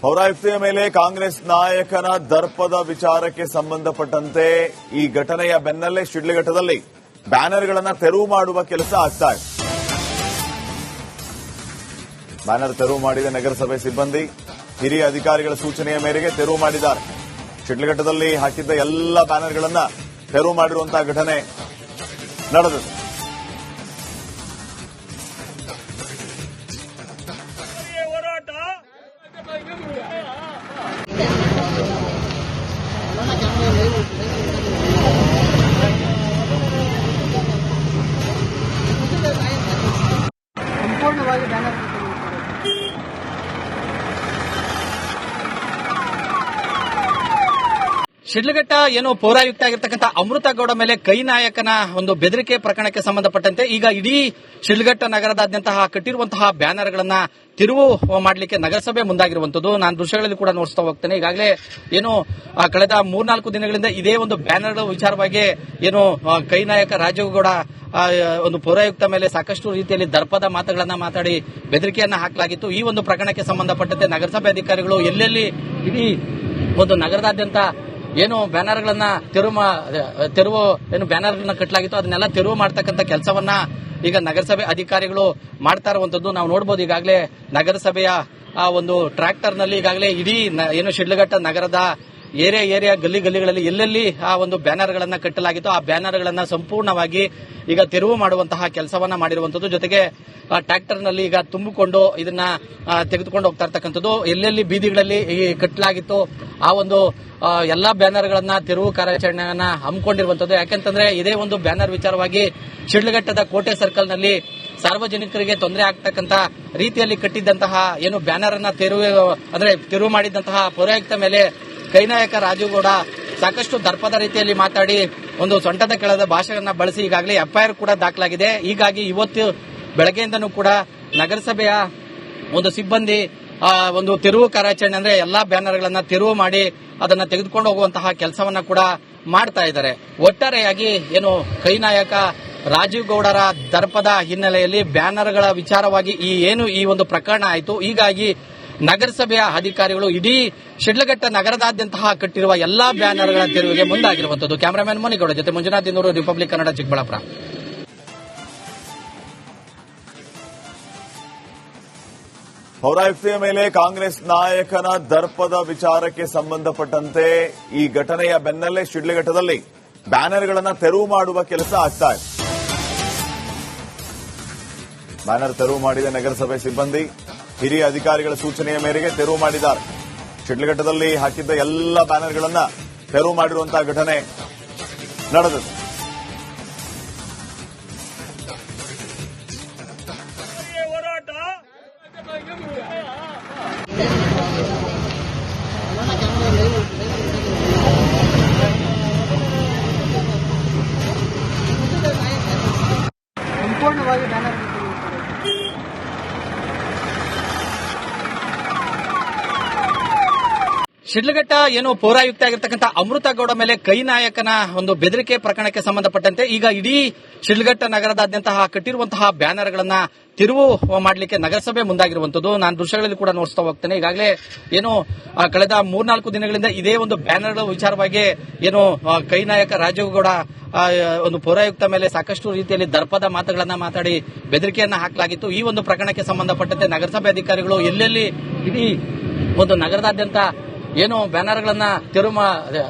ಪೌರಾಯುಕ್ತೆಯ ಮೇಲೆ ಕಾಂಗ್ರೆಸ್ ನಾಯಕನ ದರ್ಪದ ವಿಚಾರಕ್ಕೆ ಸಂಬಂಧಪಟ್ಟಂತೆ ಈ ಘಟನೆಯ ಬೆನ್ನಲ್ಲೇ ಶಿಡ್ಲಘಟ್ಟದಲ್ಲಿ ಬ್ಯಾನರ್ಗಳನ್ನು ತೆರವು ಮಾಡುವ ಕೆಲಸ ಆಗ್ತಾ ಇದೆ. ಬ್ಯಾನರ್ ತೆರವು ಮಾಡಿದ ನಗರಸಭೆ ಸಿಬ್ಬಂದಿ ಹಿರಿಯ ಅಧಿಕಾರಿಗಳ ಸೂಚನೆಯ ಮೇರೆಗೆ ತೆರವು ಮಾಡಿದ್ದಾರೆ. ಶಿಡ್ಲಘಟ್ಟದಲ್ಲಿ ಹಾಕಿದ್ದ ಎಲ್ಲ ಬ್ಯಾನರ್ಗಳನ್ನು ತೆರವು ಮಾಡಿರುವಂತಹ ಘಟನೆ ನಡೆದಿದೆ. ಸಂಪೂರ್ಣವಾಗಿ ಬ್ಯಾನರ್ ಶಿಡ್ಲಘಟ್ಟ ಏನು ಪೌರಾಯುಕ್ತ ಆಗಿರ್ತಕ್ಕಂಥ ಅಮೃತಗೌಡ ಮೇಲೆ ಕೈ ನಾಯಕನ ಒಂದು ಬೆದರಿಕೆ ಪ್ರಕರಣಕ್ಕೆ ಸಂಬಂಧಪಟ್ಟಂತೆ ಈಗ ಇಡೀ ಶಿಡ್ಲಘಟ್ಟ ನಗರದಾದ್ಯಂತ ಕಟ್ಟಿರುವಂತಹ ಬ್ಯಾನರ್ಗಳನ್ನ ತಿರುವು ಮಾಡಲಿಕ್ಕೆ ನಗರಸಭೆ ಮುಂದಾಗಿರುವಂತದ್ದು ನಾನು ದೃಶ್ಯಗಳಲ್ಲಿ ಕೂಡ ನೋಡಿಸ್ತಾ ಹೋಗ್ತೇನೆ. ಈಗಾಗಲೇ ಏನು ಕಳೆದ 3-4 ದಿನಗಳಿಂದ ಇದೇ ಒಂದು ಬ್ಯಾನರ್ ವಿಚಾರವಾಗಿ ಏನು ಕೈ ನಾಯಕ ರಾಜೇಗೌಡ ಒಂದು ಪೌರಾಯುಕ್ತ ಮೇಲೆ ಸಾಕಷ್ಟು ರೀತಿಯಲ್ಲಿ ದರ್ಪದ ಮಾತುಗಳನ್ನ ಮಾತಾಡಿ ಬೆದರಿಕೆಯನ್ನ ಹಾಕಲಾಗಿತ್ತು. ಈ ಒಂದು ಪ್ರಕರಣಕ್ಕೆ ಸಂಬಂಧಪಟ್ಟಂತೆ ನಗರಸಭೆ ಅಧಿಕಾರಿಗಳು ಎಲ್ಲೆಲ್ಲಿ ಇಡೀ ಒಂದು ನಗರದಾದ್ಯಂತ ಏನು ಬ್ಯಾನರ್ಗಳನ್ನ ತೆರವು ಏನು ಬ್ಯಾನರ್ಗಳನ್ನ ಕಟ್ಟಲಾಗಿತ್ತು ಅದನ್ನೆಲ್ಲ ತೆರವು ಮಾಡತಕ್ಕಂಥ ಕೆಲಸವನ್ನ ಈಗ ನಗರಸಭೆ ಅಧಿಕಾರಿಗಳು ಮಾಡ್ತಾ ಇರುವಂತದ್ದು ನಾವು ನೋಡಬಹುದು. ಈಗಾಗಲೇ ನಗರಸಭೆಯ ಆ ಒಂದು ಟ್ರ್ಯಾಕ್ಟರ್ನಲ್ಲಿ ಈಗಾಗಲೇ ಇಡೀ ಏನು ಶಿಡ್ಲಘಟ್ಟ ನಗರದ ಏರಿಯಾ ಗಲ್ಲಿಗಳಲ್ಲಿ ಎಲ್ಲೆಲ್ಲಿ ಆ ಒಂದು ಬ್ಯಾನರ್ಗಳನ್ನ ಕಟ್ಟಲಾಗಿತ್ತು ಆ ಬ್ಯಾನರ್ಗಳನ್ನ ಸಂಪೂರ್ಣವಾಗಿ ಈಗ ತೆರವು ಮಾಡುವಂತಹ ಕೆಲಸವನ್ನ ಮಾಡಿರುವಂತದ್ದು. ಜೊತೆಗೆ ಟ್ರ್ಯಾಕ್ಟರ್ನಲ್ಲಿ ಈಗ ತುಂಬಿಕೊಂಡು ಇದನ್ನ ತೆಗೆದುಕೊಂಡು ಹೋಗ್ತಾ ಇರ್ತಕ್ಕಂಥದ್ದು. ಎಲ್ಲೆಲ್ಲಿ ಬೀದಿಗಳಲ್ಲಿ ಕಟ್ಟಲಾಗಿತ್ತು ಆ ಒಂದು ಎಲ್ಲಾ ಬ್ಯಾನರ್ಗಳನ್ನ ತೆರವು ಕಾರ್ಯಾಚರಣೆಯನ್ನ ಹಮ್ಮಿಕೊಂಡಿರುವಂತದ್ದು. ಯಾಕೆಂತಂದ್ರೆ ಇದೇ ಒಂದು ಬ್ಯಾನರ್ ವಿಚಾರವಾಗಿ ಶಿಡ್ಲಘಟ್ಟದ ಕೋಟೆ ಸರ್ಕಲ್ನಲ್ಲಿ ಸಾರ್ವಜನಿಕರಿಗೆ ತೊಂದರೆ ಆಗ್ತಕ್ಕಂಥ ರೀತಿಯಲ್ಲಿ ಕಟ್ಟಿದ್ದಂತಹ ಏನು ಬ್ಯಾನರ್ ಅನ್ನ ತೆರವು ಮಾಡಿದಂತಹ ಪೌರಾಯುಕ್ತ ಮೇಲೆ ಕೈನಾಯಕ ರಾಜೇಗೌಡ ಸಾಕಷ್ಟು ದರ್ಪದ ರೀತಿಯಲ್ಲಿ ಮಾತಾಡಿ ಒಂದು ಸೊಂಟದ ಕೆಳದ ಭಾಷೆಯನ್ನ ಬಳಸಿ ಈಗಾಗಲೇ ಎಫ್ಐಆರ್ ಕೂಡ ದಾಖಲಾಗಿದೆ. ಹೀಗಾಗಿ ಇವತ್ತು ಬೆಳಗ್ಗೆಯಿಂದನೂ ಕೂಡ ನಗರಸಭೆಯ ಒಂದು ಸಿಬ್ಬಂದಿ ಒಂದು ತೆರವು ಕಾರ್ಯಾಚರಣೆ ಅಂದ್ರೆ ಎಲ್ಲಾ ಬ್ಯಾನರ್ಗಳನ್ನ ತೆರವು ಮಾಡಿ ಅದನ್ನ ತೆಗೆದುಕೊಂಡು ಹೋಗುವಂತಹ ಕೆಲಸವನ್ನ ಕೂಡ ಮಾಡ್ತಾ ಇದ್ದಾರೆ. ಒಟ್ಟಾರೆಯಾಗಿ ಏನು ಕೈನಾಯಕ ರಾಜೀವ್ ಗೌಡರ ದರ್ಪದ ಹಿನ್ನೆಲೆಯಲ್ಲಿ ಬ್ಯಾನರ್ಗಳ ವಿಚಾರವಾಗಿ ಈ ಒಂದು ಪ್ರಕರಣ ಆಯಿತು. ಹೀಗಾಗಿ ನಗರಸಭೆಯ ಅಧಿಕಾರಿಗಳು ಇಡೀ ಶಿಡ್ಲಘಟ್ಟ ನಗರದಾದ್ಯಂತ ಕಟ್ಟಿರುವ ಎಲ್ಲಾ ಬ್ಯಾನರ್ಗಳ ತೆರವಿಗೆ ಮುಂದಾಗಿರುವಂತದ್ದು. ಕ್ಯಾಮರಾಮನ್ ಮೋನಿಗೌಡ ಜೊತೆ ಮಂಜುನಾಥ್ ದಿನೂರು, ರಿಪಬ್ಲಿಕ್ ಕನ್ನಡ, ಚಿಕ್ಕಬಳ್ಳಾಪುರ. ಪೌರಾಯುಕ್ತೆಯ ಮೇಲೆ ಕಾಂಗ್ರೆಸ್ ನಾಯಕನ ದರ್ಪದ ವಿಚಾರಕ್ಕೆ ಸಂಬಂಧಪಟ್ಟಂತೆ ಈ ಘಟನೆಯ ಬೆನ್ನಲ್ಲೇ ಶಿಡ್ಲಘಟ್ಟದಲ್ಲಿ ಬ್ಯಾನರ್ಗಳನ್ನು ತೆರವು ಮಾಡುವ ಕೆಲಸ ಆಗ್ತಾ ಇದೆ. ಬ್ಯಾನರ್ ತೆರವು ಮಾಡಿದ ನಗರಸಭೆ ಸಿಬ್ಬಂದಿ ಹಿರಿಯ ಅಧಿಕಾರಿಗಳ ಸೂಚನೆಯ ಮೇರೆಗೆ ತೆರವು ಮಾಡಿದ್ದಾರೆ. ಶಿಡ್ಲಘಟ್ಟದಲ್ಲಿ ಹಾಕಿದ್ದ ಎಲ್ಲ ಬ್ಯಾನರ್ಗಳನ್ನು ತೆರವು ಮಾಡಿರುವಂತಹ ಘಟನೆ ನಡೆದಿದೆ. ಸಂಪೂರ್ಣವಾಗಿ ಬ್ಯಾನರ್ ಶಿಡ್ಲಘಟ್ಟ ಏನು ಪೌರಾಯುಕ್ತ ಆಗಿರ್ತಕ್ಕಂಥ ಅಮೃತಗೌಡ ಮೇಲೆ ಕೈ ನಾಯಕನ ಒಂದು ಬೆದರಿಕೆ ಪ್ರಕರಣಕ್ಕೆ ಸಂಬಂಧಪಟ್ಟಂತೆ ಈಗ ಇಡೀ ಶಿಡ್ಲಘಟ್ಟ ನಗರದಾದ್ಯಂತ ಕಟ್ಟಿರುವಂತಹ ಬ್ಯಾನರ್ಗಳನ್ನ ತಿರುವು ಮಾಡಲಿಕ್ಕೆ ನಗರಸಭೆ ಮುಂದಾಗಿರುವಂತದ್ದು ನಾನು ದೃಶ್ಯಗಳಲ್ಲಿ ಕೂಡ ನೋಡಿಸ್ತಾ ಹೋಗ್ತೇನೆ. ಈಗಾಗಲೇ ಏನು ಕಳೆದ 3-4 ದಿನಗಳಿಂದ ಇದೇ ಒಂದು ಬ್ಯಾನರ್ ವಿಚಾರವಾಗಿ ಏನು ಕೈ ನಾಯಕ ರಾಜೇಗೌಡ ಒಂದು ಪೌರಾಯುಕ್ತ ಮೇಲೆ ಸಾಕಷ್ಟು ರೀತಿಯಲ್ಲಿ ದರ್ಪದ ಮಾತುಗಳನ್ನ ಮಾತಾಡಿ ಬೆದರಿಕೆಯನ್ನ ಹಾಕಲಾಗಿತ್ತು. ಈ ಒಂದು ಪ್ರಕರಣಕ್ಕೆ ಸಂಬಂಧಪಟ್ಟಂತೆ ನಗರಸಭೆ ಅಧಿಕಾರಿಗಳು ಎಲ್ಲೆಲ್ಲಿ ಇಡೀ ಒಂದು ನಗರದಾದ್ಯಂತ ಏನು ಬ್ಯಾನರ್ಗಳನ್ನ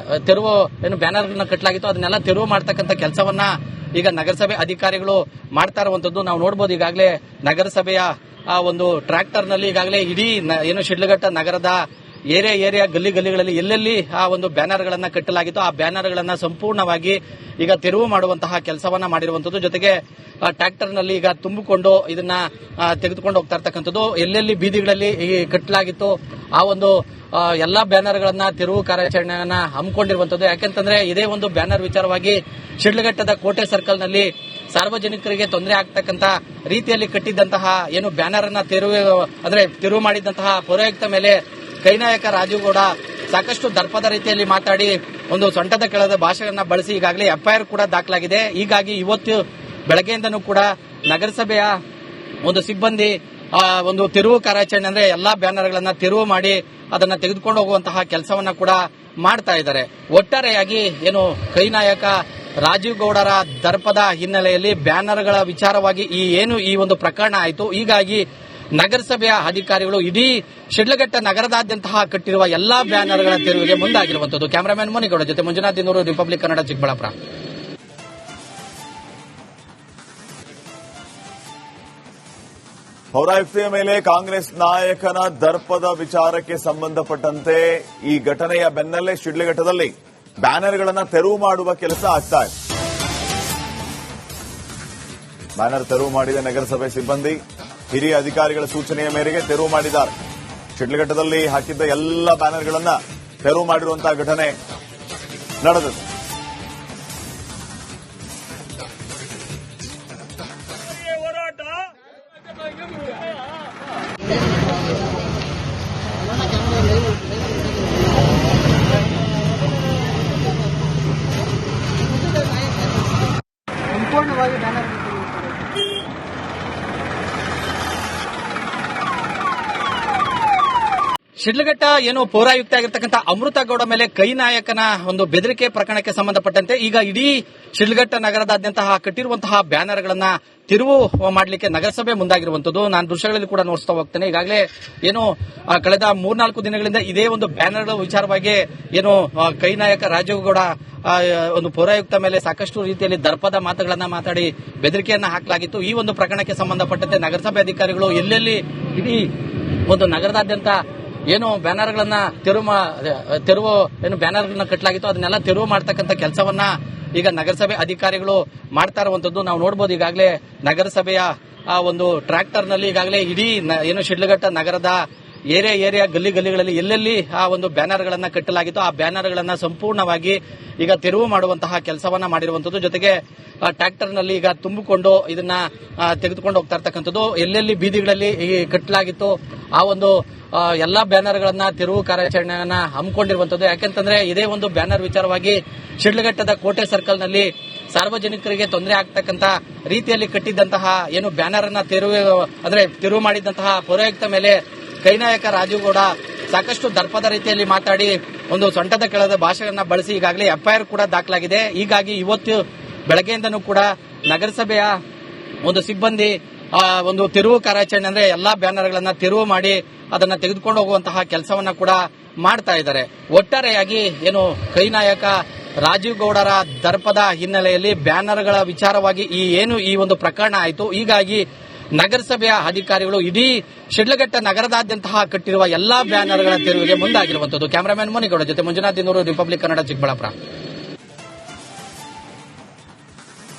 ಬ್ಯಾನರ್ಗಳನ್ನ ಕಟ್ಟಲಾಗಿತ್ತು ಅದನ್ನೆಲ್ಲ ತೆರವು ಮಾಡತಕ್ಕಂಥ ಕೆಲಸವನ್ನ ಈಗ ನಗರಸಭೆ ಅಧಿಕಾರಿಗಳು ಮಾಡ್ತಾ ಇರುವಂತದ್ದು ನಾವು ನೋಡಬಹುದು. ಈಗಾಗಲೇ ನಗರಸಭೆಯ ಆ ಒಂದು ಟ್ರ್ಯಾಕ್ಟರ್ನಲ್ಲಿ ಈಗಾಗಲೇ ಇಡೀ ಏನು ಶಿಡ್ಲಘಟ್ಟ ನಗರದ ಏರಿಯಾ ಗಲ್ಲಿಗಳಲ್ಲಿ ಎಲ್ಲೆಲ್ಲಿ ಆ ಒಂದು ಬ್ಯಾನರ್ಗಳನ್ನ ಕಟ್ಟಲಾಗಿತ್ತು ಆ ಬ್ಯಾನರ್ಗಳನ್ನ ಸಂಪೂರ್ಣವಾಗಿ ಈಗ ತೆರವು ಮಾಡುವಂತಹ ಕೆಲಸವನ್ನ ಮಾಡಿರುವಂತದ್ದು. ಜೊತೆಗೆ ಟ್ರ್ಯಾಕ್ಟರ್ನಲ್ಲಿ ಈಗ ತುಂಬಿಕೊಂಡು ಇದನ್ನ ತೆಗೆದುಕೊಂಡು ಹೋಗ್ತಾ ಇರ್ತಕ್ಕಂಥದ್ದು. ಎಲ್ಲೆಲ್ಲಿ ಬೀದಿಗಳಲ್ಲಿ ಕಟ್ಟಲಾಗಿತ್ತು ಆ ಒಂದು ಎಲ್ಲಾ ಬ್ಯಾನರ್ಗಳನ್ನ ತೆರವು ಕಾರ್ಯಾಚರಣೆಯನ್ನ ಹಮ್ಮಿಕೊಂಡಿರುವಂತದ್ದು. ಯಾಕೆಂತಂದ್ರೆ ಇದೇ ಒಂದು ಬ್ಯಾನರ್ ವಿಚಾರವಾಗಿ ಶಿಡ್ಲಘಟ್ಟದ ಕೋಟೆ ಸರ್ಕಲ್ನಲ್ಲಿ ಸಾರ್ವಜನಿಕರಿಗೆ ತೊಂದರೆ ಆಗ್ತಕ್ಕಂಥ ರೀತಿಯಲ್ಲಿ ಕಟ್ಟಿದ್ದಂತಹ ಏನು ಬ್ಯಾನರ್ ಅನ್ನ ತೆರವು ಮಾಡಿದಂತಹ ಪೌರಾಯುಕ್ತ ಮೇಲೆ ಕೈನಾಯಕ ರಾಜೇಗೌಡ ಸಾಕಷ್ಟು ದರ್ಪದ ರೀತಿಯಲ್ಲಿ ಮಾತಾಡಿ ಒಂದು ಸೊಂಟದ ಕೆಳದ ಭಾಷೆಯನ್ನ ಬಳಸಿ ಈಗಾಗಲೇ ಎಫ್ಐಆರ್ ಕೂಡ ದಾಖಲಾಗಿದೆ. ಹೀಗಾಗಿ ಇವತ್ತು ಬೆಳಗ್ಗೆಯಿಂದನೂ ಕೂಡ ನಗರಸಭೆಯ ಒಂದು ಸಿಬ್ಬಂದಿ ಒಂದು ತೆರವು ಕಾರ್ಯಾಚರಣೆ ಅಂದ್ರೆ ಎಲ್ಲಾ ಬ್ಯಾನರ್ಗಳನ್ನ ತೆರವು ಮಾಡಿ ಅದನ್ನ ತೆಗೆದುಕೊಂಡು ಹೋಗುವಂತಹ ಕೆಲಸವನ್ನ ಕೂಡ ಮಾಡ್ತಾ ಇದ್ದಾರೆ. ಒಟ್ಟಾರೆಯಾಗಿ ಏನು ಕೈ ನಾಯಕ ರಾಜೀವ್ ಗೌಡರ ದರ್ಪದ ಹಿನ್ನೆಲೆಯಲ್ಲಿ ಬ್ಯಾನರ್ಗಳ ವಿಚಾರವಾಗಿ ಈ ಒಂದು ಪ್ರಕರಣ ಆಯಿತು. ಹೀಗಾಗಿ ನಗರಸಭೆಯ ಅಧಿಕಾರಿಗಳು ಇಡೀ ಶಿಡ್ಲಘಟ್ಟ ನಗರದಾದ್ಯಂತಹ ಕಟ್ಟಿರುವ ಎಲ್ಲಾ ಬ್ಯಾನರ್ಗಳ ತೆರವಿಗೆ ಮುಂದಾಗಿರುವಂತದ್ದು. ಕ್ಯಾಮರಾಮನ್ ಮುನಿಗೌಡ ಜೊತೆ ಮಂಜುನಾಥ್ ದಿನೂರು, ರಿಪಬ್ಲಿಕ್ ಕನ್ನಡ, ಚಿಕ್ಕಬಳ್ಳಾಪುರ. ಪೌರಾಯುಕ್ತೆಯ ಮೇಲೆ ಕಾಂಗ್ರೆಸ್ ನಾಯಕನ ದರ್ಪದ ವಿಚಾರಕ್ಕೆ ಸಂಬಂಧಪಟ್ಟಂತೆ ಈ ಘಟನೆಯ ಬೆನ್ನಲ್ಲೇ ಶಿಡ್ಲಘಟ್ಟದಲ್ಲಿ ಬ್ಯಾನರ್ಗಳನ್ನು ತೆರವು ಮಾಡುವ ಕೆಲಸ ಆಗ್ತಾ ಇದೆ. ಬ್ಯಾನರ್ ತೆರವು ಮಾಡಿದ ನಗರಸಭೆ ಸಿಬ್ಬಂದಿ ಹಿರಿಯ ಅಧಿಕಾರಿಗಳ ಸೂಚನೆಯ ಮೇರೆಗೆ ತೆರವು ಮಾಡಿದ್ದಾರೆ. ಶಿಡ್ಲಘಟ್ಟದಲ್ಲಿ ಹಾಕಿದ್ದ ಎಲ್ಲ ಬ್ಯಾನರ್ಗಳನ್ನು ತೆರವು ಮಾಡಿರುವಂತಹ ಘಟನೆ ನಡೆದಿದೆ. ಸಂಪೂರ್ಣವಾಗಿ ಬ್ಯಾನರ್ ಶಿಡ್ಲಘಟ್ಟ ಏನು ಪೌರಾಯುಕ್ತ ಆಗಿರ್ತಕ್ಕಂಥ ಅಮೃತ ಗೌಡ ಮೇಲೆ ಕೈ ನಾಯಕನ ಒಂದು ಬೆದರಿಕೆ ಪ್ರಕರಣಕ್ಕೆ ಸಂಬಂಧಪಟ್ಟಂತೆ ಈಗ ಇಡೀ ಶಿಡ್ಲಘಟ್ಟ ನಗರದಾದ್ಯಂತಹ ಕಟ್ಟಿರುವಂತಹ ಬ್ಯಾನರ್ಗಳನ್ನ ತಿರುವು ಮಾಡಲಿಕ್ಕೆ ನಗರಸಭೆ ಮುಂದಾಗಿರುವಂತದ್ದು. ನಾನು ದೃಶ್ಯಗಳಲ್ಲಿ ಕೂಡ ನೋಡ್ತಾ ಹೋಗ್ತೇನೆ. ಈಗಾಗಲೇ ಏನು ಕಳೆದ 3-4 ದಿನಗಳಿಂದ ಇದೇ ಒಂದು ಬ್ಯಾನರ್ಗಳ ವಿಚಾರವಾಗಿ ಏನು ಕೈ ನಾಯಕ ರಾಜೀವ್ ಗೌಡ ಒಂದು ಪೌರಾಯುಕ್ತ ಮೇಲೆ ಸಾಕಷ್ಟು ರೀತಿಯಲ್ಲಿ ದರ್ಪದ ಮಾತುಗಳನ್ನ ಮಾತಾಡಿ ಬೆದರಿಕೆಯನ್ನ ಹಾಕಲಾಗಿತ್ತು. ಈ ಒಂದು ಪ್ರಕರಣಕ್ಕೆ ಸಂಬಂಧಪಟ್ಟಂತೆ ನಗರಸಭೆ ಅಧಿಕಾರಿಗಳು ಎಲ್ಲೆಲ್ಲಿ ಇಡೀ ಒಂದು ನಗರದಾದ್ಯಂತ ಏನು ಬ್ಯಾನರ್ಗಳನ್ನ ತೆರವು ಏನು ಬ್ಯಾನರ್ಗಳನ್ನ ಕಟ್ಟಲಾಗಿತ್ತು ಅದನ್ನೆಲ್ಲ ತೆರವು ಮಾಡತಕ್ಕಂಥ ಕೆಲಸವನ್ನ ಈಗ ನಗರಸಭೆ ಅಧಿಕಾರಿಗಳು ಮಾಡ್ತಾ ಇರುವಂತದ್ದು ನಾವು ನೋಡಬಹುದು. ಈಗಾಗಲೇ ನಗರಸಭೆಯ ಆ ಒಂದು ಟ್ರ್ಯಾಕ್ಟರ್ನಲ್ಲಿ ಈಗಾಗಲೇ ಇಡೀ ಏನು ಶಿಡ್ಲಘಟ್ಟ ನಗರದ ಏರಿಯಾ ಗಲ್ಲಿಗಳಲ್ಲಿ ಎಲ್ಲೆಲ್ಲಿ ಆ ಒಂದು ಬ್ಯಾನರ್ಗಳನ್ನ ಕಟ್ಟಲಾಗಿತ್ತು ಆ ಬ್ಯಾನರ್ಗಳನ್ನ ಸಂಪೂರ್ಣವಾಗಿ ಈಗ ತೆರವು ಮಾಡುವಂತಹ ಕೆಲಸವನ್ನ ಮಾಡಿರುವಂತದ್ದು. ಜೊತೆಗೆ ಟ್ರ್ಯಾಕ್ಟರ್ನಲ್ಲಿ ಈಗ ತುಂಬಿಕೊಂಡು ಇದನ್ನ ತೆಗೆದುಕೊಂಡು ಹೋಗ್ತಾ ಇರ್ತಕ್ಕಂಥದ್ದು. ಎಲ್ಲೆಲ್ಲಿ ಬೀದಿಗಳಲ್ಲಿ ಕಟ್ಟಲಾಗಿತ್ತು ಆ ಒಂದು ಎಲ್ಲಾ ಬ್ಯಾನರ್ಗಳನ್ನ ತೆರವು ಕಾರ್ಯಾಚರಣೆಯನ್ನ ಹಮ್ಮಿಕೊಂಡಿರುವಂತದ್ದು. ಯಾಕೆಂತಂದ್ರೆ ಇದೇ ಒಂದು ಬ್ಯಾನರ್ ವಿಚಾರವಾಗಿ ಶಿಡ್ಲಘಟ್ಟದ ಕೋಟೆ ಸರ್ಕಲ್ನಲ್ಲಿ ಸಾರ್ವಜನಿಕರಿಗೆ ತೊಂದರೆ ಆಗ್ತಕ್ಕಂಥ ರೀತಿಯಲ್ಲಿ ಕಟ್ಟಿದ್ದಂತಹ ಏನು ಬ್ಯಾನರ್ ಅನ್ನ ತೆರವು ಮಾಡಿದಂತಹ ಪೌರಾಯುಕ್ತ ಮೇಲೆ ಕೈನಾಯಕ ರಾಜೀವ್ ಗೌಡ ಸಾಕಷ್ಟು ದರ್ಪದ ರೀತಿಯಲ್ಲಿ ಮಾತಾಡಿ ಒಂದು ಸೊಂಟದ ಕೆಳದ ಭಾಷೆಯನ್ನ ಬಳಸಿ ಈಗಾಗಲೇ ಎಫ್ಐಆರ್ ಕೂಡ ದಾಖಲಾಗಿದೆ. ಹೀಗಾಗಿ ಇವತ್ತು ಬೆಳಗ್ಗೆಯಿಂದನೂ ಕೂಡ ನಗರಸಭೆಯ ಒಂದು ಸಿಬ್ಬಂದಿ ಒಂದು ತೆರವು ಕಾರ್ಯಾಚರಣೆ ಅಂದ್ರೆ ಎಲ್ಲಾ ಬ್ಯಾನರ್ಗಳನ್ನ ತೆರವು ಮಾಡಿ ಅದನ್ನ ತೆಗೆದುಕೊಂಡು ಹೋಗುವಂತಹ ಕೆಲಸವನ್ನ ಕೂಡ ಮಾಡ್ತಾ ಇದ್ದಾರೆ. ಒಟ್ಟಾರೆಯಾಗಿ ಏನು ಕೈ ನಾಯಕ ರಾಜೀವ್ ಗೌಡರ ದರ್ಪದ ಹಿನ್ನೆಲೆಯಲ್ಲಿ ಬ್ಯಾನರ್ಗಳ ವಿಚಾರವಾಗಿ ಈ ಒಂದು ಪ್ರಕರಣ ಆಯಿತು. ಹೀಗಾಗಿ ನಗರಸಭೆಯ ಅಧಿಕಾರಿಗಳು ಇಡೀ ಶಿಡ್ಲಘಟ್ಟ ನಗರದಾದ್ಯಂತಹ ಕಟ್ಟಿರುವ ಎಲ್ಲಾ ಬ್ಯಾನರ್ಗಳ ತೆರವಿಗೆ ಮುಂದಾಗಿರುವಂತದ್ದು. ಕ್ಯಾಮರಾಮನ್ ಮುನಿಗೌಡ ಜೊತೆ ಮಂಜುನಾಥ್ ದಿನೂರು, ರಿಪಬ್ಲಿಕ್ ಕನ್ನಡ, ಚಿಕ್ಕಬಳ್ಳಾಪುರ.